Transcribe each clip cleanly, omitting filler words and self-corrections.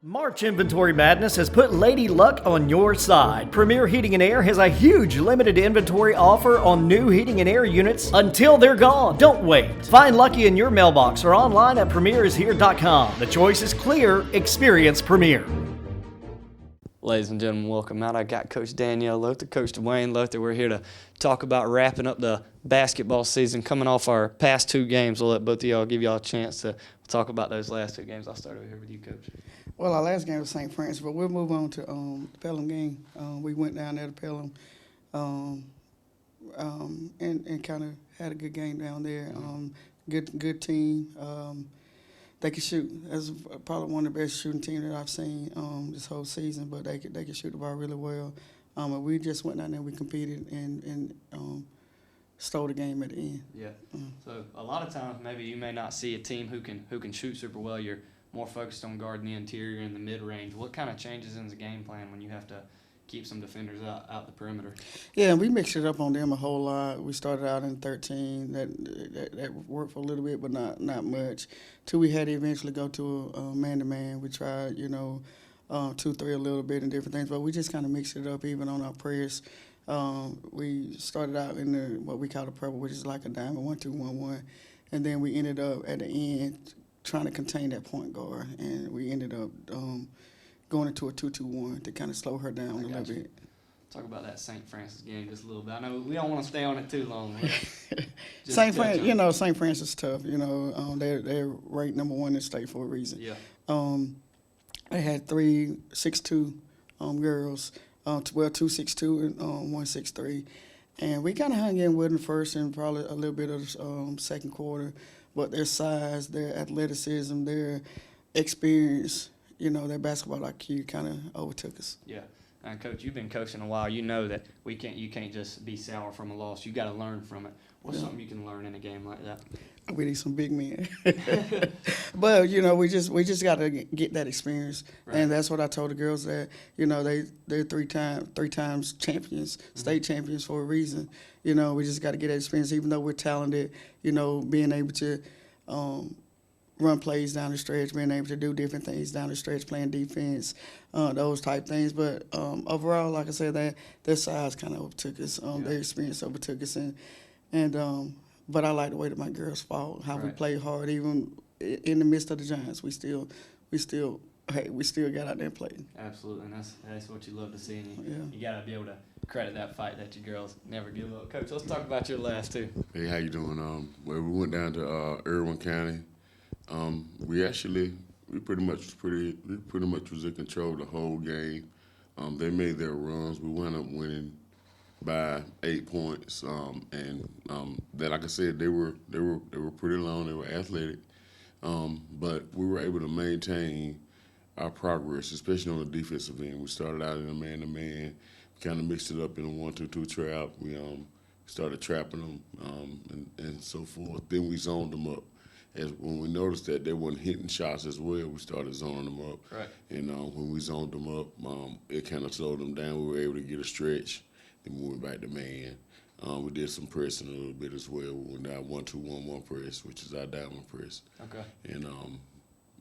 March Inventory Madness has put Lady Luck on your side. Premier Heating and Air has a huge limited inventory offer on new heating and air units until they're gone. Don't wait. Find Lucky in your mailbox or online at premierishere.com. The choice is clear. Experience Premier. Ladies and gentlemen, welcome out. I got Coach Danielle Lothar, Coach Dwayne Lothar. We're here to talk about wrapping up the basketball season, coming off our past two games. We'll let both of y'all give y'all a chance to talk about those last two games. I'll start over here with you, Coach. Well, our last game was St. Francis, but we'll move on to the Pelham game. We went down there to Pelham and kind of had a good game down there. Good team. They can shoot. That's probably one of the best shooting teams that I've seen this whole season. But they can shoot the ball really well. And we just went down there, we competed, and stole the game at the end. Yeah. So a lot of times, maybe you may not see a team who can shoot super well. You're more focused on guarding the interior and the mid range. What kind of changes in the game plan when you have to keep some defenders out the perimeter? Yeah, we mixed it up on them a whole lot. We started out in 13. That worked for a little bit, but not much. Till we had to eventually go to a man-to-man. We tried, 2-3 a little bit and different things, but we just kind of mixed it up even on our press. We started out in what we call the purple, which is like a diamond 1-2-1-1, and then we ended up at the end trying to contain that point guard, and we ended up going into a 2-2-1 to kind of slow her down a little bit. Talk about that St. Francis game just a little bit. I know we don't want to stay on it too long. St. Francis is tough. They're ranked number one in the state for a reason. Yeah. They had 3 6'2" girls, 2 6'2" and 1 6'3", and we kind of hung in with them first and probably a little bit of the second quarter. But their size, their athleticism, their experience, their basketball IQ kind of overtook us. Yeah. And Coach, you've been coaching a while. You know that you can't just be sour from a loss. You got to learn from it. What's something you can learn in a game like that? We need some big men. But we just got to get that experience, right. And that's what I told the girls that they're three times champions, state champions for a reason. We just got to get that experience, even though we're talented. Being able to run plays down the stretch, being able to do different things down the stretch, playing defense, those type things. But overall, like I said, their size kind of overtook us. Their experience overtook us, but I like the way that my girls fought, how we played hard, even in the midst of the Giants. We still got out there and played. Absolutely, and that's what you love to see. And you got to be able to credit that fight that your girls never give up. Coach, let's talk about your last two. Hey, how you doing? We went down to Irwin County. We pretty much was in control of the whole game. They made their runs. We wound up winning by 8 points. That, like I said, they were pretty long. They were athletic, but we were able to maintain our progress, especially on the defensive end. We started out in a man-to-man, kind of mixed it up in a 1-2-2 trap. We started trapping them and so forth. Then we zoned them up. When we noticed that they weren't hitting shots as well, we started zoning them up. Right. And when we zoned them up, it kind of slowed them down. We were able to get a stretch. Then we went back to man. We did some pressing a little bit as well. We went down 1-2-1-1 press, which is our diamond press. Okay.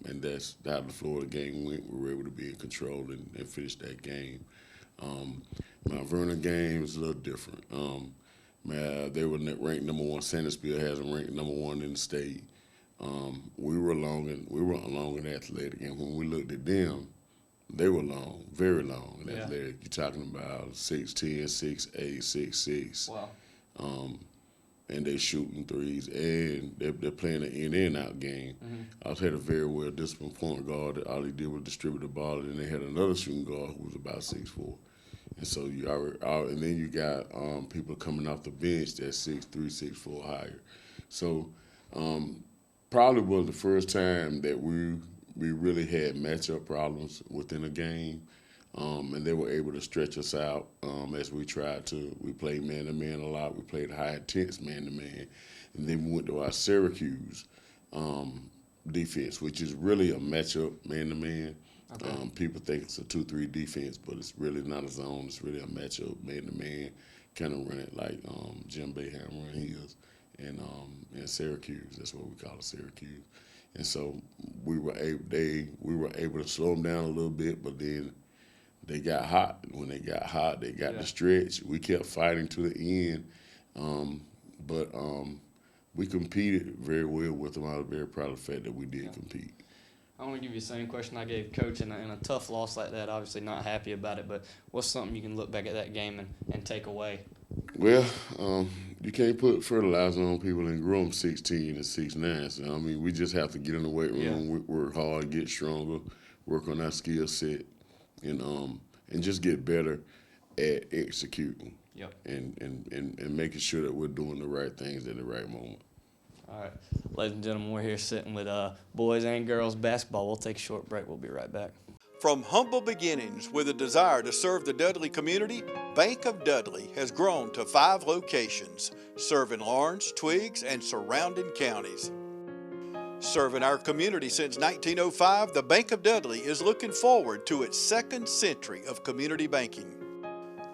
And that's how the Florida game went. We were able to be in control and finish that game. Mount Vernon game is a little different. They were ranked number one. Sandersville has them ranked number one in the state. We were long and athletic, and when we looked at them, they were long, very long and athletic. You're talking about 6'10", 6'8", 6'6". Wow. And they're shooting threes, and they're playing an in-and-out game. Mm-hmm. I had a very well-disciplined point guard that all he did was distribute the ball, and they had another shooting guard who was about 6'4". And so and then you got people coming off the bench that's 6'3", 6'4", higher. So probably was the first time that we really had matchup problems within a game, and they were able to stretch us out as we tried to. We played man-to-man a lot. We played high-intense man-to-man. And then we went to our Syracuse defense, which is really a matchup man-to-man. Okay. People think it's a 2-3 defense, but it's really not a zone. It's really a matchup man-to-man, kind of run it like Jim Boeheim run his. In Syracuse, that's what we call it, Syracuse. And so we were able to slow them down a little bit, but then they got hot. When they got hot, they got the stretch. We kept fighting to the end, but we competed very well with them. I was very proud of the fact that we did compete. I want to give you the same question I gave Coach in a tough loss like that. Obviously not happy about it, but what's something you can look back at that game and take away? Well, you can't put fertilizer on people and grow them 16 and 6'9". So, I mean, we just have to get in the weight room, work hard, get stronger, work on our skill set, and just get better at executing. Yep. And making sure that we're doing the right things at the right moment. All right, ladies and gentlemen, we're here sitting with boys and girls basketball. We'll take a short break. We'll be right back. From humble beginnings with a desire to serve the Dudley community, Bank of Dudley has grown to 5 locations, serving Lawrence, Twiggs, and surrounding counties. Serving our community since 1905, the Bank of Dudley is looking forward to its 2nd century of community banking.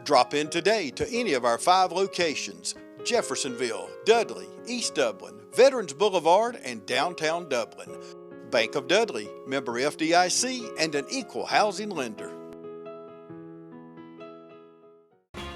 Drop in today to any of our 5 locations: Jeffersonville, Dudley, East Dublin, Veterans Boulevard, and downtown Dublin. Bank of Dudley, member FDIC, and an equal housing lender.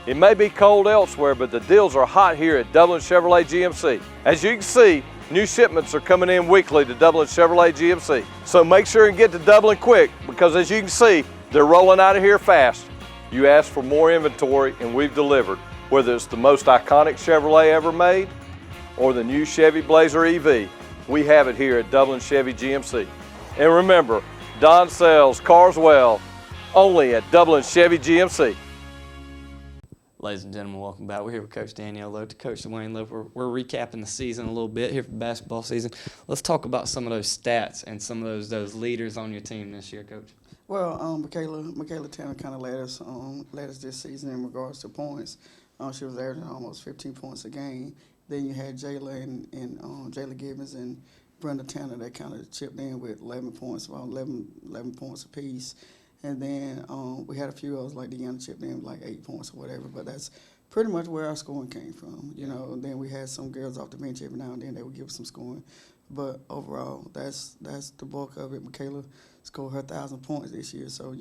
It may be cold elsewhere, but the deals are hot here at Dublin Chevrolet GMC. As you can see, new shipments are coming in weekly to Dublin Chevrolet GMC. So make sure and get to Dublin quick, because as you can see, they're rolling out of here fast. You asked for more inventory and we've delivered, whether it's the most iconic Chevrolet ever made or the new Chevy Blazer EV. We have it here at Dublin Chevy GMC. And remember, Don sells cars well, only at Dublin Chevy GMC. Ladies and gentlemen, welcome back. We're here with Coach Danielle Lowe, Coach Dwayne Lowe. We're recapping the season a little bit here for basketball season. Let's talk about some of those stats and some of those leaders on your team this year, Coach. Well, Michaela Tanner kind of led us this season in regards to points. She was averaging almost 15 points a game. Then you had Jayla and Jayla Gibbons and Brenda Tanner that kind of chipped in with 11 points, about 11 points apiece. And then we had a few others like Deanna chipped in with like 8 points or whatever. But that's pretty much where our scoring came from, you know. And then we had some girls off the bench every now and then that would give us some scoring. But overall, that's the bulk of it. Michaela scored her 1,000 points this year, so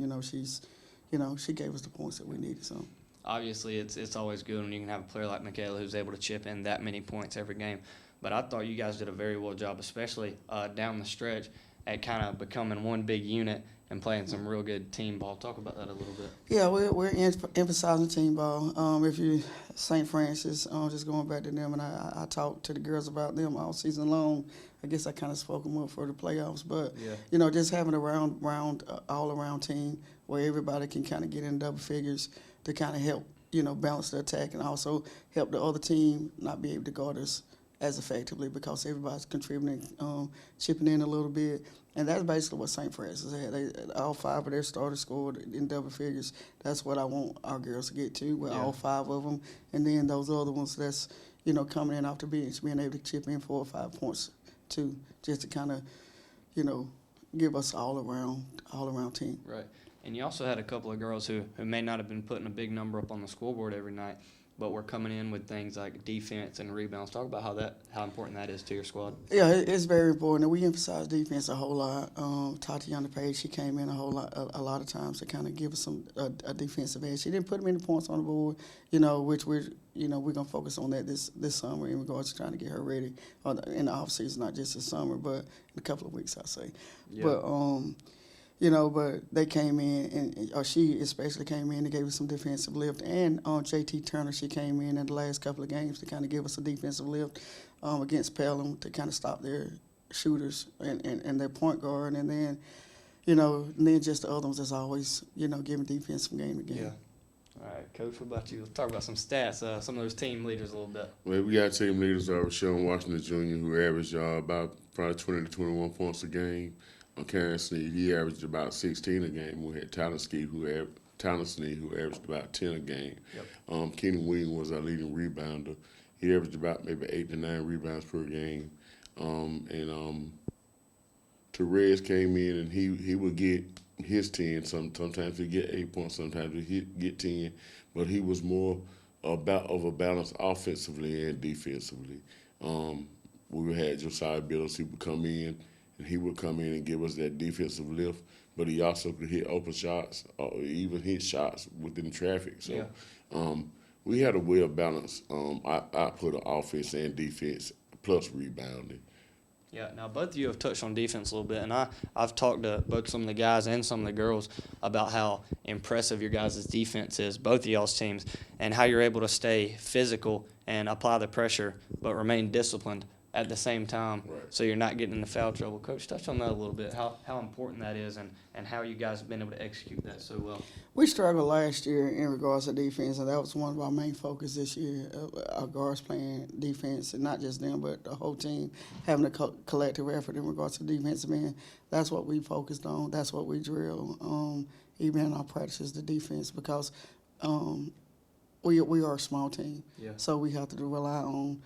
she gave us the points that we needed. So obviously, it's always good when you can have a player like Michaela who's able to chip in that many points every game. But I thought you guys did a very well job, especially down the stretch, at kind of becoming one big unit and playing some real good team ball. Talk about that a little bit. Yeah, we're emphasizing team ball. If you St. Francis, just going back to them, and I talked to the girls about them all season long. I guess I kind of spoke them up for the playoffs, but just having a all-around team where everybody can kind of get in double figures to kind of help balance the attack and also help the other team not be able to guard us as effectively because everybody's contributing, chipping in a little bit. And that's basically what St. Francis had. All 5 of their starters scored in double figures. That's what I want our girls to get to, with all 5 of them. And then those other ones that's, coming in off the bench, being able to chip in 4 or 5 points too, just to kind of, give us all around team. Right. And you also had a couple of girls who may not have been putting a big number up on the scoreboard every night, but we're coming in with things like defense and rebounds. Talk about how important that is to your squad. Yeah, it's very important. We emphasize defense a whole lot. Tatiana Page, she came in a lot of times to kind of give us a defensive edge. She didn't put many points on the board, which we're gonna focus on that this summer in regards to trying to get her ready in the off season, not just this summer, but in a couple of weeks, I say. Yeah. But they came in, and she especially came in and gave us some defensive lift. And JT Turner, she came in the last couple of games to kind of give us a defensive lift against Pelham to kind of stop their shooters and their point guard. And then, and then just the other ones that's always, giving defense from game to game. Yeah. All right, Coach, what about you? Let's talk about some stats, some of those team leaders a little bit. Well, we got team leaders, Sean Washington Jr., who averaged about probably 20 to 21 points a game. On Karen Sneed, he averaged about 16 a game. We had Tyler Sneed, who averaged about 10 a game. Yep. Keenan Williams was our leading rebounder. He averaged about maybe 8 to 9 rebounds per game. Therese came in, and he would get his 10. Sometimes he'd get 8 points, sometimes he'd get 10. But he was more of a balance offensively and defensively. We had Josiah Billups, who would come in, he would come in and give us that defensive lift, but he also could hit open shots or even hit shots within traffic. So we had a well balance. I put an offense and defense plus rebounding. Yeah, now both of you have touched on defense a little bit, and I've talked to both some of the guys and some of the girls about how impressive your guys' defense is, both of y'all's teams, and how you're able to stay physical and apply the pressure but remain disciplined at the same time, so you're not getting into foul trouble. Coach, touch on that a little bit, how important that is and how you guys have been able to execute that so well. We struggled last year in regards to defense, and that was one of our main focus this year. Our guards playing defense, and not just them, but the whole team having a collective effort in regards to defensive end. That's what we focused on. That's what we drill, even in our practices, the defense, because we are a small team. So we have to rely on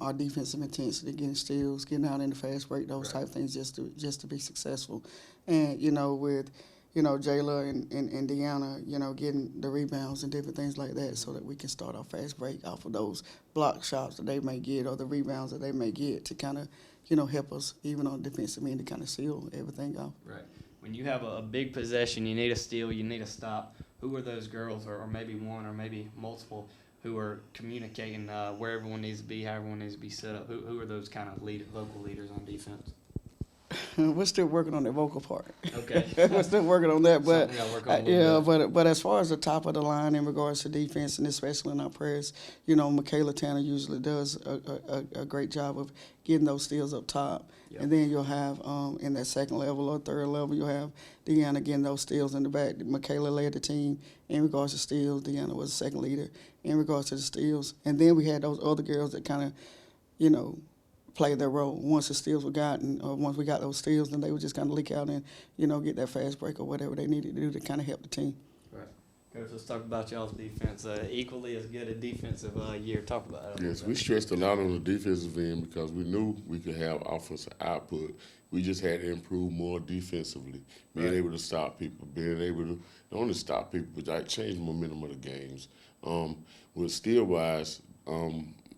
our defensive intensity, getting steals, getting out in the fast break, those type of things, just to be successful. And with Jayla and Deanna, getting the rebounds and different things like that, so that we can start our fast break off of those block shots that they may get or the rebounds that they may get to kind of help us even on the defensive end to kind of seal everything off. Right. When you have a big possession, you need a steal, you need a stop. Who are those girls, or maybe one or maybe multiple, who are communicating where everyone needs to be, how everyone needs to be set up? Who are those kind of vocal leaders on defense? We're still working on the vocal part. Okay. We're still working on that, but but as far as the top of the line in regards to defense, and especially in our press, Michaela Tanner usually does a great job of getting those steals up top. Yep. And then you'll have in that second level or third level, you'll have Deanna getting those steals in the back. Michaela led the team in regards to steals. Deanna was the second leader in regards to the steals. And then we had those other girls that kind of, play their role. Once the steals were gotten, or once we got those steals, then they would just kind of leak out and, get that fast break or whatever they needed to do to kind of help the team. Right. Coach, let's talk about y'all's defense. Equally as good a defensive year. Talk about it. Yes, we stressed a lot on the defensive end because we knew we could have offensive output. We just had to improve more defensively, being able to stop people, being able to not only stop people, but like change the momentum of the games. With steal-wise,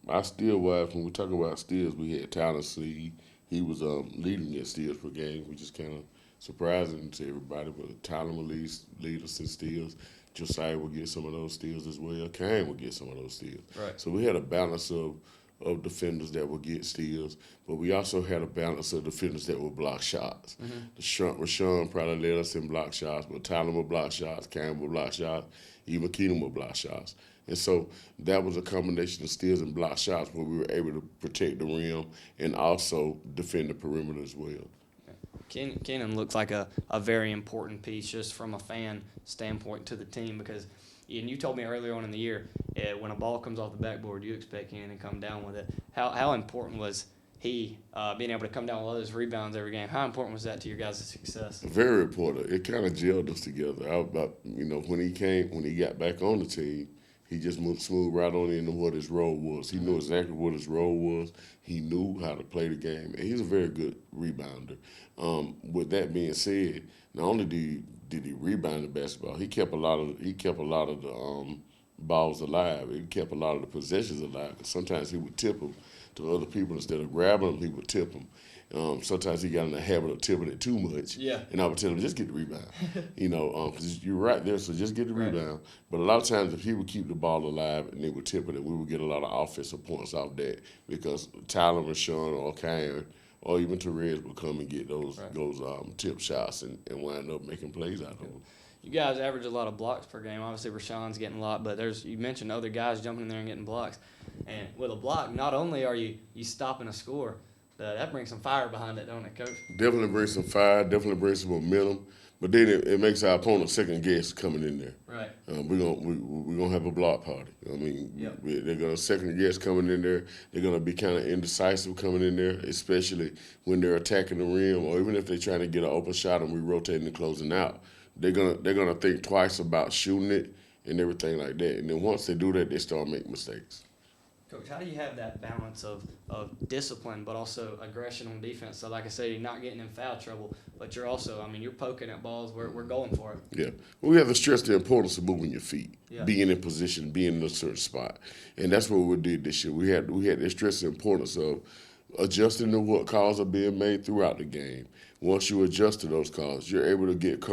our steal-wise, when we talk about steals, we had Tyler C. He was leading in steals per game, which is kind of surprising to everybody. But Tyler will lead us in steals. Josiah will get some of those steals as well. Kane will get some of those steals. Right. So we had a balance of defenders that would get steals, but we also had a balance of defenders that would block shots. Rashawn probably led us in block shots, but Tyler would block shots, Kane would block shots, even Keenan would block shots. And so that was a combination of steals and block shots where we were able to protect the rim and also defend the perimeter as well. Keenan looks like a very important piece just from a fan standpoint to the team because, and you told me earlier on in the year, when a ball comes off the backboard, you expect Keenan to come down with it. How important was he being able to come down with all those rebounds every game? How important was that to your guys' success? Very important. It kind of gelled us together. When he got back on the team, he just moved smooth right on into what his role was. He knew exactly what his role was. He knew how to play the game, and he's a very good rebounder. With that being said, not only did he rebound the basketball, he kept a lot of the balls alive. He kept a lot of the possessions alive. Sometimes he would tip them to other people instead of grabbing them. He would tip them. Sometimes he got in the habit of tipping it too much. Yeah. And I would tell him, just get the rebound. Because you're right there, so just get the rebound. But a lot of times if he would keep the ball alive and they would tip it, and we would get a lot of offensive points off that because Tyler, Rashawn, or Karen, or even Therese would come and get those tip shots and wind up making plays out of them. You guys average a lot of blocks per game. Obviously, Rashawn's getting a lot, but you mentioned other guys jumping in there and getting blocks. And with a block, not only are you stopping a score, that brings some fire behind it, don't it, Coach? Definitely brings some fire, definitely brings some momentum. But then it makes our opponent second guess coming in there. Right. We're gonna have a block party. Yep. They're gonna second guess coming in there. They're gonna be kind of indecisive coming in there, especially when they're attacking the rim, or even if they're trying to get an open shot and we rotating and closing out. They're gonna think twice about shooting it and everything like that. And then once they do that, they start making mistakes. Coach, how do you have that balance of discipline but also aggression on defense? So like I said, you're not getting in foul trouble, but you're also, you're poking at balls. We're going for it. Yeah. Well, we have to stress the importance of moving your feet, yeah. being in position, being in a certain spot. And that's what we did this year. We had to stress the importance of adjusting to what calls are being made throughout the game. Once you adjust to those calls, you're able to get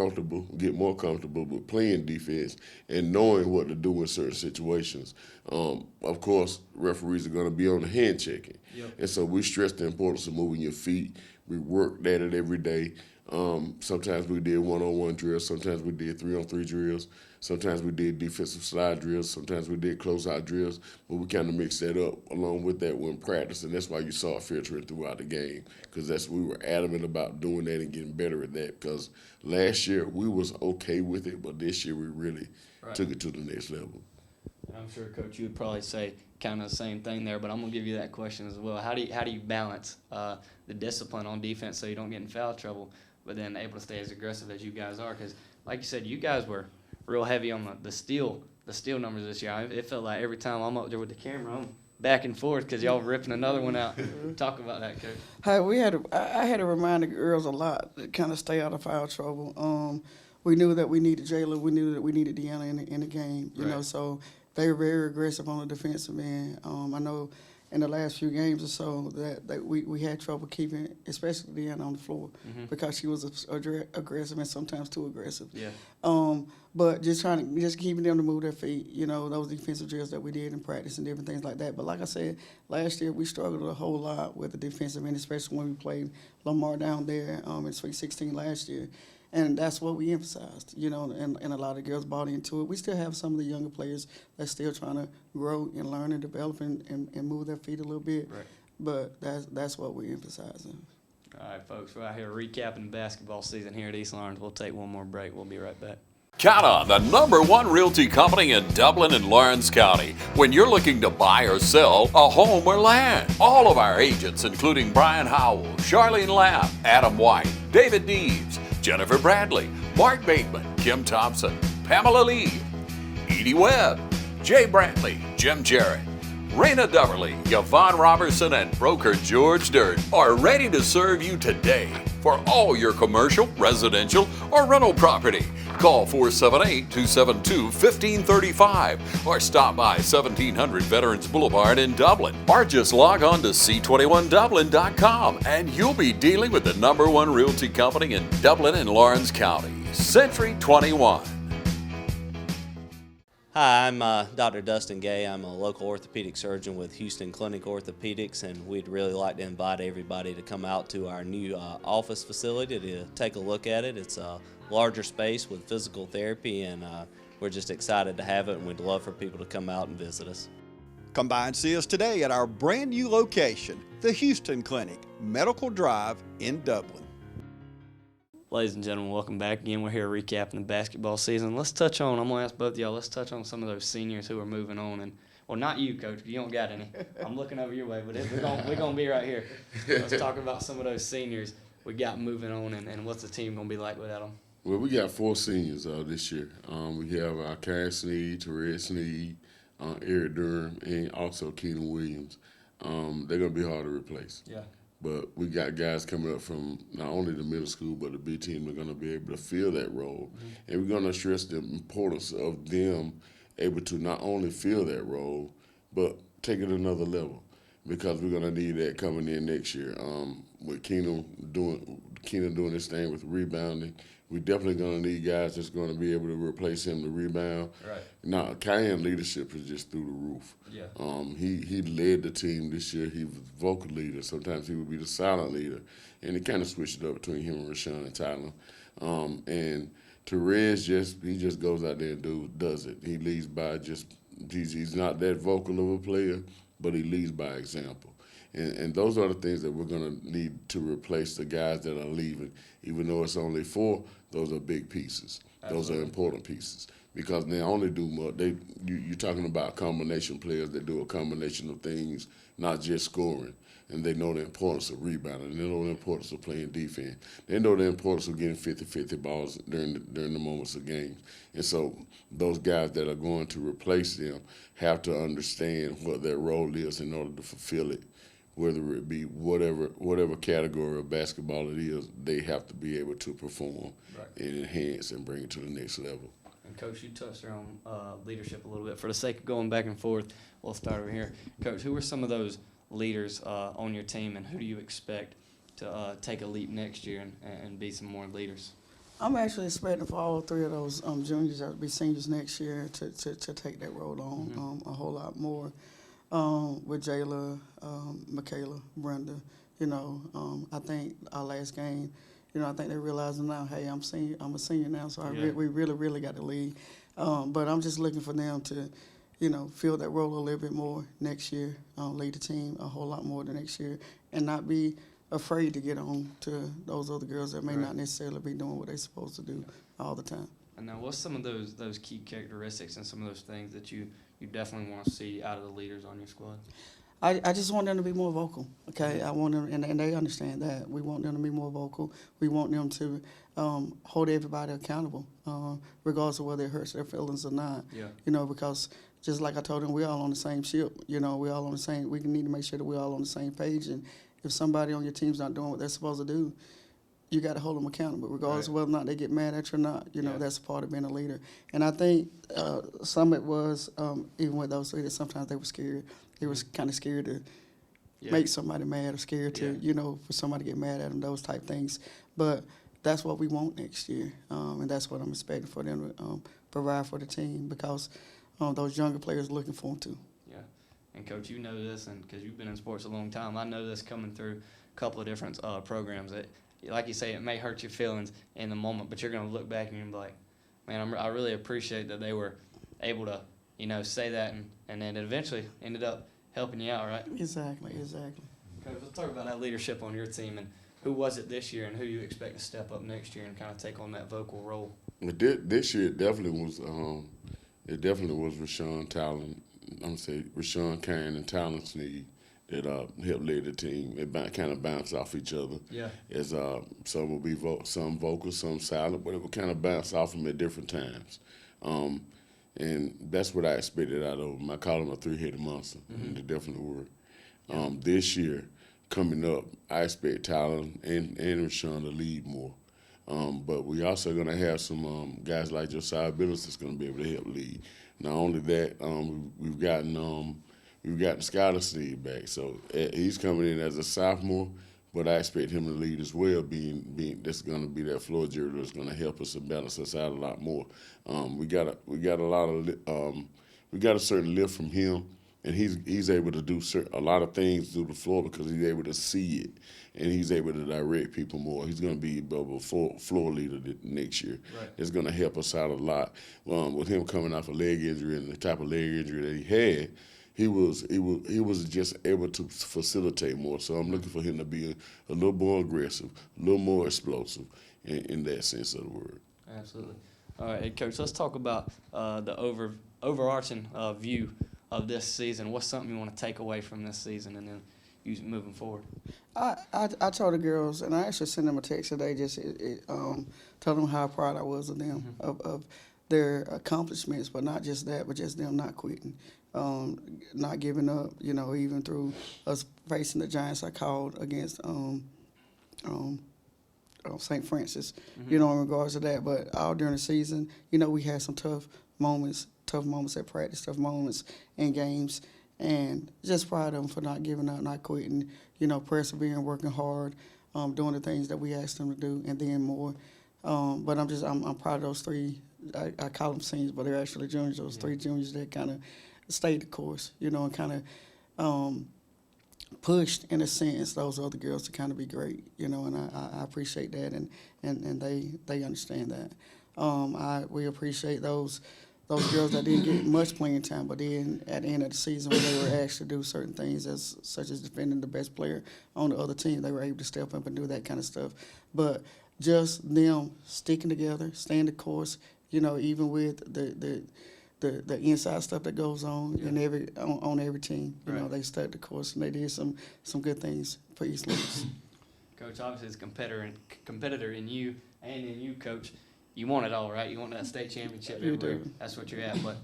more comfortable with playing defense and knowing what to do in certain situations. Of course, referees are going to be on the hand checking. Yep. And so we stress the importance of moving your feet. We worked at it every day. Sometimes we did one-on-one drills. Sometimes we did three-on-three drills. Sometimes we did defensive slide drills. Sometimes we did closeout drills. But we kind of mixed that up along with that when practice, and that's why you saw it filtering throughout the game, because we were adamant about doing that and getting better at that. Because last year we was okay with it, but this year we really took it to the next level. And I'm sure, Coach, you would probably say kind of the same thing there, but I'm gonna give you that question as well. How do you balance the discipline on defense so you don't get in foul trouble, but then able to stay as aggressive as you guys are? Because, like you said, you guys were real heavy on the steal numbers this year. It felt like every time I'm up there with the camera, I'm back and forth because y'all ripping another one out. Talk about that, Coach. Hey, I had to remind the girls a lot to kind of stay out of foul trouble. We knew that we needed Jayla. We knew that we needed Deanna in the game. You know, so they were very aggressive on the defensive end. I know in the last few games or so that we had trouble keeping, especially Deanna, on the floor because she was aggressive and sometimes too aggressive. Yeah. But just keeping them to move their feet, you know, those defensive drills that we did in practice and different things like that. But like I said, last year we struggled a whole lot with the defensive end, especially when we played Lamar down there in Sweet 16 last year. And that's what we emphasized, you know, and a lot of girls bought into it. We still have some of the younger players that's still trying to grow and learn and develop and move their feet a little bit. Right. But that's what we're emphasizing. All right, folks, we're out here recapping the basketball season here at East Lawrence. We'll take one more break. We'll be right back. Count on the #1 realty company in Dublin and Lawrence County when you're looking to buy or sell a home or land. All of our agents, including Brian Howell, Charlene Lamb, Adam White, David Deves, Jennifer Bradley, Mark Bateman, Kim Thompson, Pamela Lee, Edie Webb, Jay Brantley, Jim Jarrett, Raina Duverly, Yvonne Robertson, and broker George Dirt are ready to serve you today for all your commercial, residential, or rental property. Call 478-272-1535 or stop by 1700 Veterans Boulevard in Dublin, or just log on to c21dublin.com and you'll be dealing with the #1 realty company in Dublin and Lawrence County, Century 21. Hi, I'm Dr. Dustin Gay. I'm a local orthopedic surgeon with Houston Clinic Orthopedics, and we'd really like to invite everybody to come out to our new office facility to take a look at it. It's a larger space with physical therapy, and we're just excited to have it, and we'd love for people to come out and visit us. Come by and see us today at our brand new location, the Houston Clinic, Medical Drive in Dublin. Ladies and gentlemen, welcome back again. We're here recapping the basketball season. I'm going to ask both of y'all, let's touch on some of those seniors who are moving on. And, well, not you, Coach, you don't got any. I'm looking over your way, but we're going to be right here. Let's talk about some of those seniors we got moving on and what's the team going to be like without them. Well, we got 4 seniors this year. We have Karen Sneed, Therese Sneed, Eric Durham, and also Keenan Williams. They're going to be hard to replace. Yeah. But we got guys coming up from not only the middle school, but the B team are going to be able to fill that role. And we're going to stress the importance of them able to not only fill that role, but take it another level, because we're going to need that coming in next year. With Keenan doing this thing with rebounding, we're definitely going to need guys that's going to be able to replace him to rebound. Right. Now, Cayenne leadership is just through the roof. Yeah. He led the team this year. He was vocal leader. Sometimes he would be the silent leader. And he kind of switched it up between him and Rashawn and Tyler. And Therese he just goes out there and does it. He leads by he's not that vocal of a player, but he leads by example. And those are the things that we're going to need to replace the guys that are leaving. Even though it's only 4, those are big pieces. Absolutely. Those are important pieces, because they only do more. You're talking about combination players that do a combination of things, not just scoring. And they know the importance of rebounding. They know the importance of playing defense. They know the importance of getting 50-50 balls during the moments of games. And so those guys that are going to replace them have to understand what their role is in order to fulfill it. Whether it be whatever category of basketball it is, they have to be able to perform and enhance and bring it to the next level. And, Coach, you touched on leadership a little bit. For the sake of going back and forth, we'll start over here. Coach, who are some of those leaders on your team, and who do you expect to take a leap next year and be some more leaders? I'm actually expecting for all three of those juniors that will be seniors next year to take that role on a whole lot more. With Jayla, Michaela, Brenda, I think our last game, I think they're realizing now, hey, I'm a senior now, so we really got to lead. But I'm just looking for them to, fill that role a little bit more next year, lead the team a whole lot more the next year, and not be afraid to get on to those other girls that may not necessarily be doing what they're supposed to do all the time. And now, what's some of those key characteristics and some of those things that you definitely want to see out of the leaders on your squad? I just want them to be more vocal, okay? I want them, and they understand that. We want them to be more vocal. We want them to hold everybody accountable, regardless of whether it hurts their feelings or not. Yeah. Because just like I told them, we're all on the same ship. We're all on the same. We need to make sure that we're all on the same page. And if somebody on your team's not doing what they're supposed to do, you got to hold them accountable, regardless of whether or not they get mad at you or not. That's a part of being a leader. And I think some of it was, even with those leaders, sometimes they were scared. They was kind of scared to make somebody mad or scared to, for somebody to get mad at them, those type things. But that's what we want next year, and that's what I'm expecting for them to provide for the team, because those younger players are looking for them too. Yeah. And, Coach, you know this, and because you've been in sports a long time, I know this coming through a couple of different programs. That, like you say, it may hurt your feelings in the moment, but you're going to look back and you're be like, man, I really appreciate that they were able to, say that, and then it eventually ended up helping you out, right? Exactly. Coach, let's talk about that leadership on your team, and who was it this year, and who you expect to step up next year and kind of take on that vocal role? This year it definitely was Rashawn Talon. I'm gonna say Rashawn Kane and Talon Sneed that helped lead the team. It kind of bounced off each other. Yeah. As some will be some vocal, some silent, but it would kind of bounce off them at different times. And that's what I expected out of them. I call them a three-headed monster, and they definitely were. This year, coming up, I expect Talon and Rashawn to lead more. But we also going to have some guys like Josiah Billis that's going to be able to help lead. Not only that, we've gotten Skylar Sneed back, so he's coming in as a sophomore. But I expect him to lead as well. Being that's going to be that floor general that's going to help us and balance us out a lot more. We got a certain lift from him, and he's able to do a lot of things through the floor because he's able to see it, and he's able to direct people more. He's going to be a floor leader next year. Right. It's going to help us out a lot. With him coming off a leg injury and the type of leg injury that he had, he was just able to facilitate more. So I'm looking for him to be a little more aggressive, a little more explosive in that sense of the word. Absolutely. All right, hey, Coach, let's talk about the overarching view of this season. What's something you want to take away from this season and then use it moving forward? I told the girls, and I actually sent them a text today, just telling them how proud I was of them, of their accomplishments, but not just that, but just them not quitting. Not giving up, even through us facing the Giants I called against St. Francis, in regards to that. But all during the season, we had some tough moments at practice, tough moments in games, and just proud of them for not giving up, not quitting, persevering, working hard, doing the things that we asked them to do, and then more. But I'm proud of those three. I call them seniors, but they're actually juniors. Those three juniors that kind of stayed the course, and kind of pushed, in a sense, those other girls to kind of be great, and I appreciate that, and they understand that. We appreciate those girls that didn't get much playing time, but then at the end of the season when they were asked to do certain things, such as defending the best player on the other team, they were able to step up and do that kind of stuff. But just them sticking together, staying the course, even with the inside stuff that goes on on every team. They stuck the course and they did some good things for East Louis. Coach, obviously as a competitor in you and in you, Coach, you want it all, right? You want that state championship everywhere. That's what you're at. But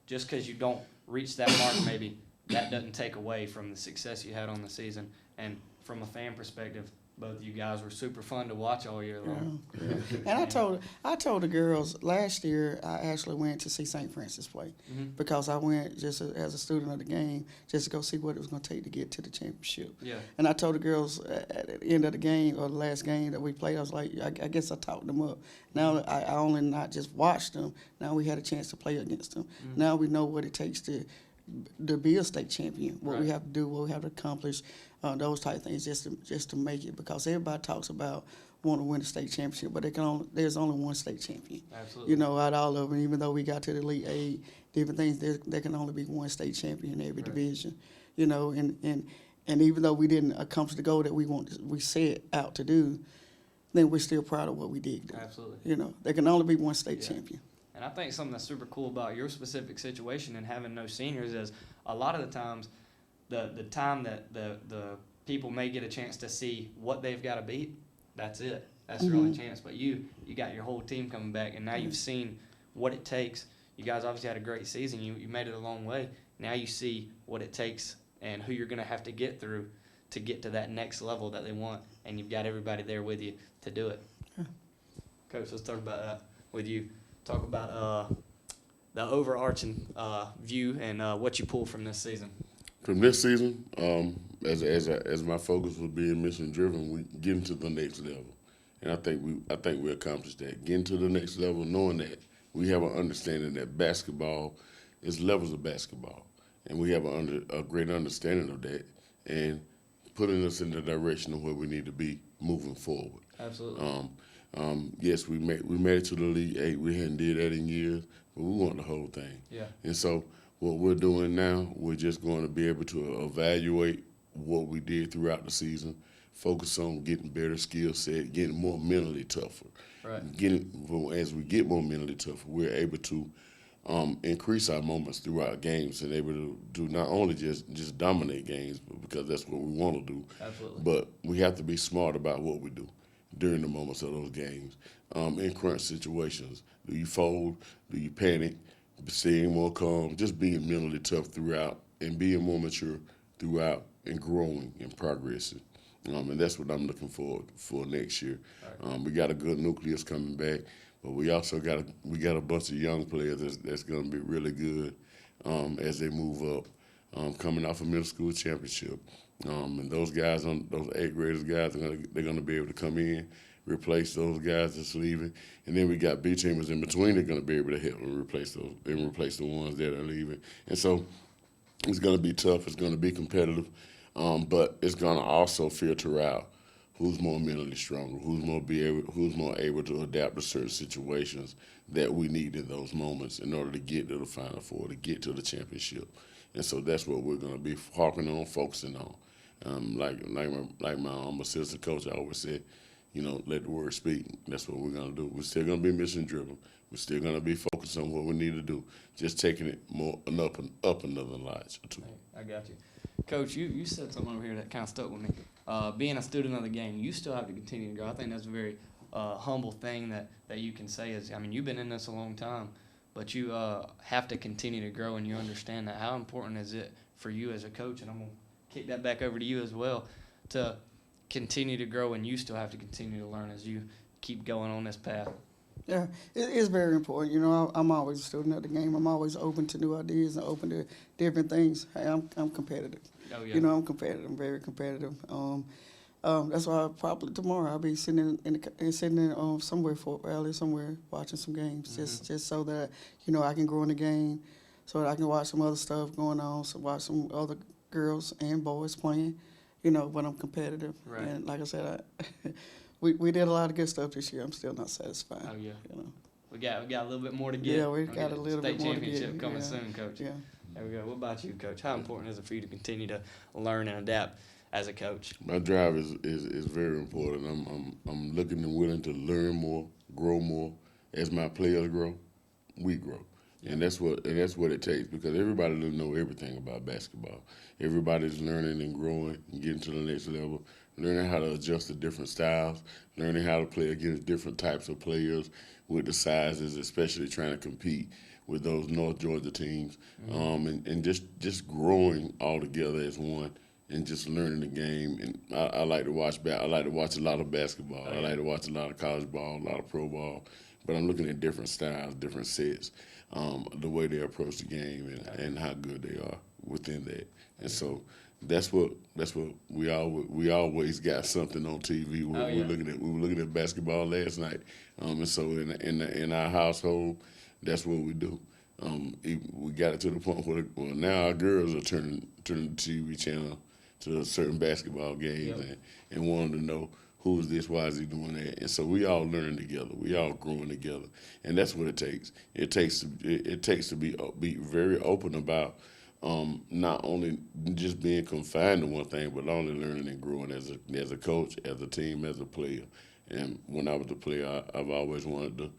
just because you don't reach that mark, maybe that doesn't take away from the success you had on the season. And from a fan perspective, both of you guys were super fun to watch all year long. And I told the girls last year I actually went to see St. Francis play because I went just as a student of the game just to go see what it was going to take to get to the championship. Yeah. And I told the girls at the end of the game or the last game that we played, I was like, I guess I talked them up. Now I only not just watched them. Now we had a chance to play against them. Now we know what it takes to be a state champion, what we have to do, what we have to accomplish, those type of things just to make it. Because everybody talks about wanting to win the state championship, but there's only one state champion. Absolutely. You know, out of all of them, even though we got to the Elite Eight, different things, there can only be one state champion in every division. You know, and even though we didn't accomplish the goal that we set out to do, then we're still proud of what we did do. Absolutely. You know, there can only be one state champion. And I think something that's super cool about your specific situation and having no seniors is a lot of the times the time that the people may get a chance to see what they've got to beat, that's it. That's their only chance. But you got your whole team coming back, and now you've seen what it takes. You guys obviously had a great season. You made it a long way. Now you see what it takes and who you're going to have to get through to get to that next level that they want, and you've got everybody there with you to do it. Coach, let's talk about that with you. Talk about the overarching view and what you pull from this season. From this season, as my focus was being mission driven, we getting to the next level, and I think we accomplished that. Getting to the next level, knowing that we have an understanding that basketball is levels of basketball, and we have a great understanding of that, and putting us in the direction of where we need to be moving forward. Absolutely. Yes, we made it to the Elite Eight. We hadn't did that in years, but we want the whole thing. Yeah. And so what we're doing now, we're just going to be able to evaluate what we did throughout the season, focus on getting better skill set, getting more mentally tougher. Right. As we get more mentally tougher, we're able to increase our moments throughout games and able to do not only just dominate games, but because that's what we want to do. Absolutely. But we have to be smart about what we do during the moments of those games. In crunch situations, do you fold? Do you panic? Staying more calm, just being mentally tough throughout and being more mature throughout and growing and progressing. And that's what I'm looking forward for next year. Right. We got a good nucleus coming back, but we also got a bunch of young players that's going to be really good as they move up, coming off a middle school championship. And those guys, those 8th graders guys, they're going to be able to come in, replace those guys that's leaving, and then we got B teamers in between. They're going to be able to help and replace the ones that are leaving. And so it's going to be tough. It's going to be competitive, but it's going to also filter out who's more mentally stronger, who's more able to adapt to certain situations that we need in those moments in order to get to the Final Four, to get to the championship. And so that's what we're going to be harping on, focusing on. Like my assistant coach always said, let the word speak. That's what we're going to do. We're still going to be mission driven. We're still going to be focused on what we need to do. Just taking it more up another notch or two. I got you. Coach, you said something over here that kind of stuck with me. Being a student of the game, you still have to continue to grow. I think that's a very humble thing that you can say is, you've been in this a long time, but you have to continue to grow, and you understand that. How important is it for you as a coach, and I'm going to kick that back over to you as well, to continue to grow, and you still have to continue to learn as you keep going on this path? Yeah, it is very important. I'm always a student of the game. I'm always open to new ideas and open to different things. Hey, I'm competitive. Oh, yeah. I'm competitive. I'm very competitive. That's why probably tomorrow I'll be sitting in somewhere for a rally, somewhere watching some games, just so that I can grow in the game, so that I can watch some other stuff going on, so watch some other girls and boys playing. But I'm competitive. Right. And like I said, we did a lot of good stuff this year. I'm still not satisfied. Oh, yeah. We got a little bit more to get. Yeah, we got a little bit more to get. State championship coming soon, Coach. Yeah. There we go. What about you, Coach? How important is it for you to continue to learn and adapt as a coach? My drive is very important. I'm looking and willing to learn more, grow more. As my players grow, we grow. And that's what it takes, because everybody doesn't know everything about basketball. Everybody's learning and growing and getting to the next level, learning how to adjust to different styles, learning how to play against different types of players with the sizes, especially trying to compete with those North Georgia teams, and just growing all together as one and just learning the game. And I like to watch I like to watch a lot of basketball. I like to watch a lot of college ball, a lot of pro ball. But I'm looking at different styles, different sets, the way they approach the game, and how good they are within that. And so that's what we always got something on TV. We were looking at basketball last night, and so in our household, that's what we do. We got it to the point where now our girls are turning the TV channel to certain basketball games and wanting to know who is this, why is he doing that, and so we all learning together, we all growing together, and that's what it takes. It takes to be very open about not only just being confined to one thing, but only learning and growing as a coach, as a team, as a player. And when I was a player, I've always wanted to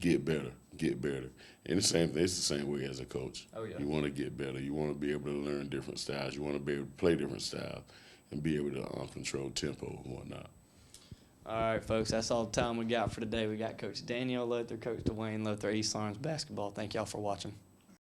get better. And it's the same way as a coach. Oh, yeah. You want to get better. You want to be able to learn different styles. You want to be able to play different styles and be able to control tempo and whatnot. All right, folks, that's all the time we got for today. We got Coach Daniel Luther, Coach Dwayne Luther, East Lawrence basketball. Thank y'all for watching.